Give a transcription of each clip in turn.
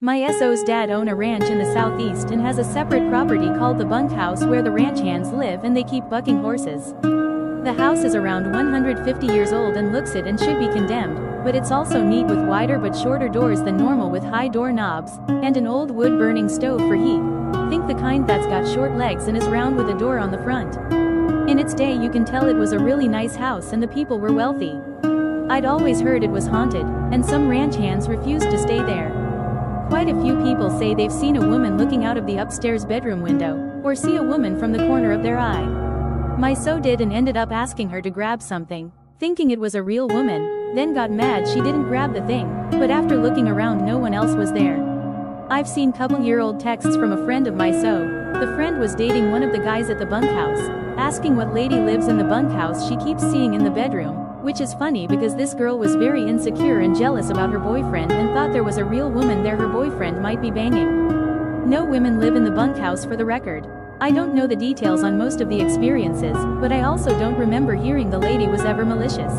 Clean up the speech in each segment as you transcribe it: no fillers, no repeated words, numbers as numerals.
My SO's dad own a ranch in the southeast and has a separate property called the bunkhouse where the ranch hands live and they keep bucking horses. The house is around 150 years old and looks it and should be condemned, but it's also neat with wider but shorter doors than normal with high door knobs, and an old wood burning stove for heat. Think the kind that's got short legs and is round with a door on the front. In its day you can tell it was a really nice house and the people were wealthy. I'd always heard it was haunted, and some ranch hands refused to stay there. Quite a few people say they've seen a woman looking out of the upstairs bedroom window, or see a woman from the corner of their eye. My so did and ended up asking her to grab something, thinking it was a real woman, then got mad she didn't grab the thing, but after looking around no one else was there. I've seen couple-year-old texts from a friend of my so. The friend was dating one of the guys at the bunkhouse, asking what lady lives in the bunkhouse she keeps seeing in the bedroom, which is funny because this girl was very insecure and jealous about her boyfriend and thought there was a real woman there her boyfriend might be banging. No women live in the bunkhouse for the record. I don't know the details on most of the experiences, but I also don't remember hearing the lady was ever malicious.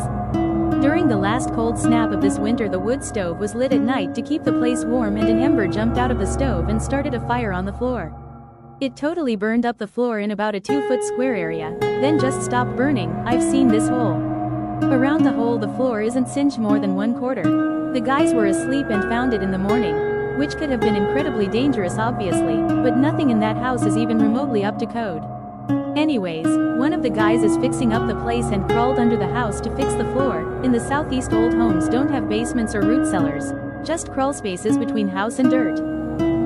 During the last cold snap of this winter the wood stove was lit at night to keep the place warm and an ember jumped out of the stove and started a fire on the floor. It totally burned up the floor in about a 2-foot square area, then just stopped burning. I've seen this hole. Around the hole the floor isn't singed more than 1/4. The guys were asleep and found it in the morning, which could have been incredibly dangerous obviously, but nothing in that house is even remotely up to code. Anyways, one of the guys is fixing up the place and crawled under the house to fix the floor. In the southeast old homes don't have basements or root cellars, just crawl spaces between house and dirt.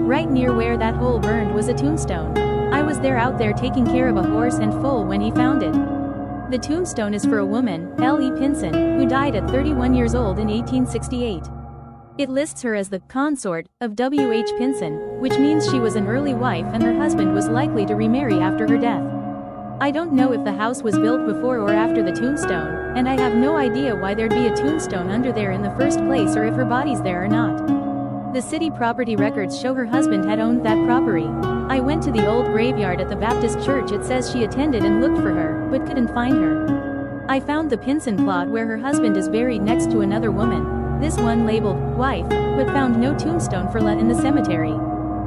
Right near where that hole burned was a tombstone. I was out there taking care of a horse and foal when he found it. The tombstone is for a woman, L.E. Pinson, who died at 31 years old in 1868. It lists her as the consort of W.H. Pinson, which means she was an early wife and her husband was likely to remarry after her death. I don't know if the house was built before or after the tombstone, and I have no idea why there'd be a tombstone under there in the first place or if her body's there or not. The city property records show her husband had owned that property. I went to the old graveyard at the Baptist church it says she attended and looked for her, but couldn't find her. I found the Pinson plot where her husband is buried next to another woman, this one labeled, wife, but found no tombstone for let in the cemetery.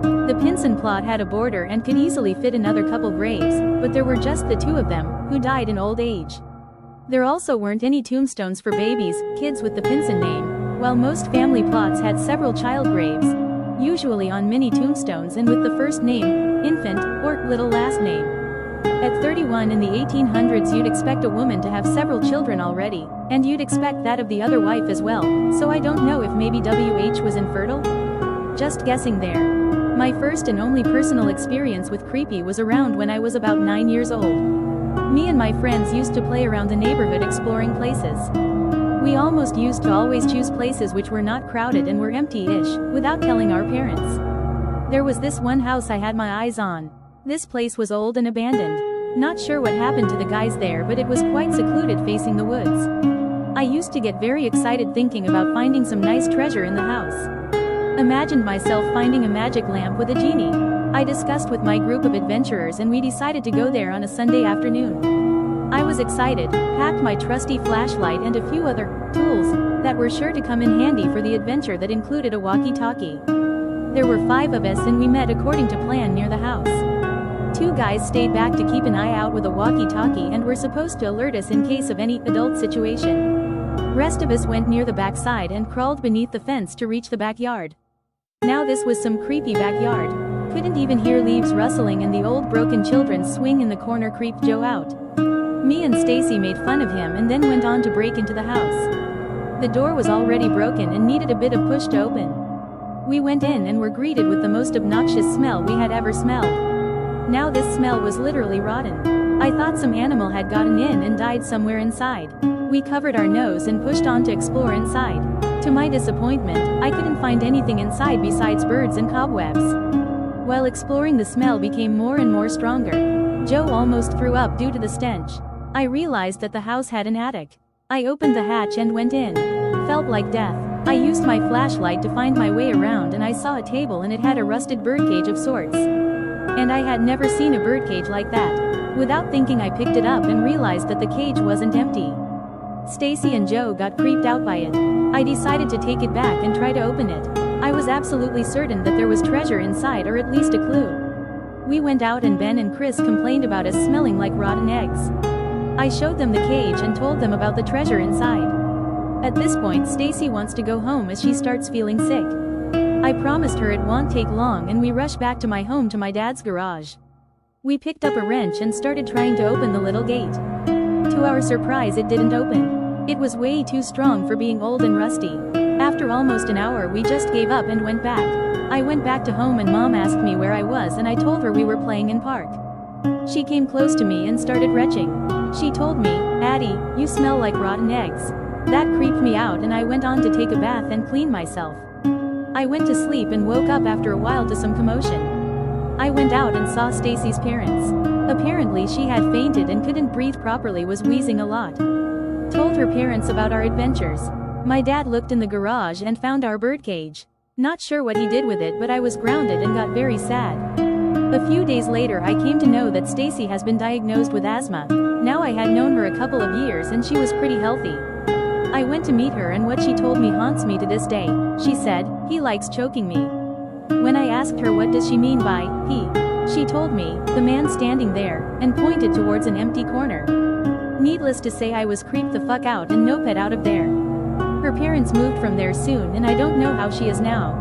The Pinson plot had a border and could easily fit another couple graves, but there were just the two of them, who died in old age. There also weren't any tombstones for babies, kids with the Pinson name, while most family plots had several child graves, usually on mini tombstones and with the first name, infant, or little last name. At 31 in the 1800s you'd expect a woman to have several children already, and you'd expect that of the other wife as well, so I don't know if maybe WH was infertile? Just guessing there. My first and only personal experience with creepy was around when I was about 9 years old. Me and my friends used to play around the neighborhood exploring places. We almost used to always choose places which were not crowded and were empty-ish, without telling our parents. There was this one house I had my eyes on. This place was old and abandoned. Not sure what happened to the guys there, but it was quite secluded facing the woods. I used to get very excited thinking about finding some nice treasure in the house. Imagined myself finding a magic lamp with a genie. I discussed with my group of adventurers and we decided to go there on a Sunday afternoon. I was excited, packed my trusty flashlight and a few other tools that were sure to come in handy for the adventure that included a walkie-talkie. There were 5 of us and we met according to plan near the house. 2 guys stayed back to keep an eye out with a walkie-talkie and were supposed to alert us in case of any adult situation. Rest of us went near the backside and crawled beneath the fence to reach the backyard. Now this was some creepy backyard. Couldn't even hear leaves rustling and the old broken children's swing in the corner creeped Joe out. Me and Stacy made fun of him and then went on to break into the house. The door was already broken and needed a bit of push to open. We went in and were greeted with the most obnoxious smell we had ever smelled. Now this smell was literally rotten. I thought some animal had gotten in and died somewhere inside. We covered our nose and pushed on to explore inside. To my disappointment, I couldn't find anything inside besides birds and cobwebs. While exploring the smell became more and more stronger. Joe almost threw up due to the stench. I realized that the house had an attic. I opened the hatch and went in. Felt like death. I used my flashlight to find my way around and I saw a table and it had a rusted birdcage of sorts. And I had never seen a birdcage like that. Without thinking I picked it up and realized that the cage wasn't empty. Stacy and Joe got creeped out by it. I decided to take it back and try to open it. I was absolutely certain that there was treasure inside, or at least a clue. We went out and Ben and Chris complained about us smelling like rotten eggs. I showed them the cage and told them about the treasure inside. At this point, Stacy wants to go home as she starts feeling sick. I promised her it won't take long, and we rushed back to my home, to my dad's garage. We picked up a wrench and started trying to open the little gate. To our surprise, it didn't open. It was way too strong for being old and rusty. After almost an hour, we just gave up and went back. I went back to home and Mom asked me where I was, and I told her we were playing in park. She came close to me and started retching. She told me, "Addie, you smell like rotten eggs." That creeped me out, and I went on to take a bath and clean myself. I went to sleep and woke up after a while to some commotion. I went out and saw Stacy's parents. Apparently she had fainted and couldn't breathe properly, was wheezing a lot. Told her parents about our adventures. My dad looked in the garage and found our birdcage. Not sure what he did with it, but I was grounded and got very sad. A few days later, I came to know that Stacy has been diagnosed with asthma. Now I had known her a couple of years and she was pretty healthy. I went to meet her, and what she told me haunts me to this day. She said, "He likes choking me." When I asked her what does she mean by he, she told me, "The man standing there," and pointed towards an empty corner. Needless to say, I was creeped the fuck out and no pet out of there. Her parents moved from there soon, and I don't know how she is now.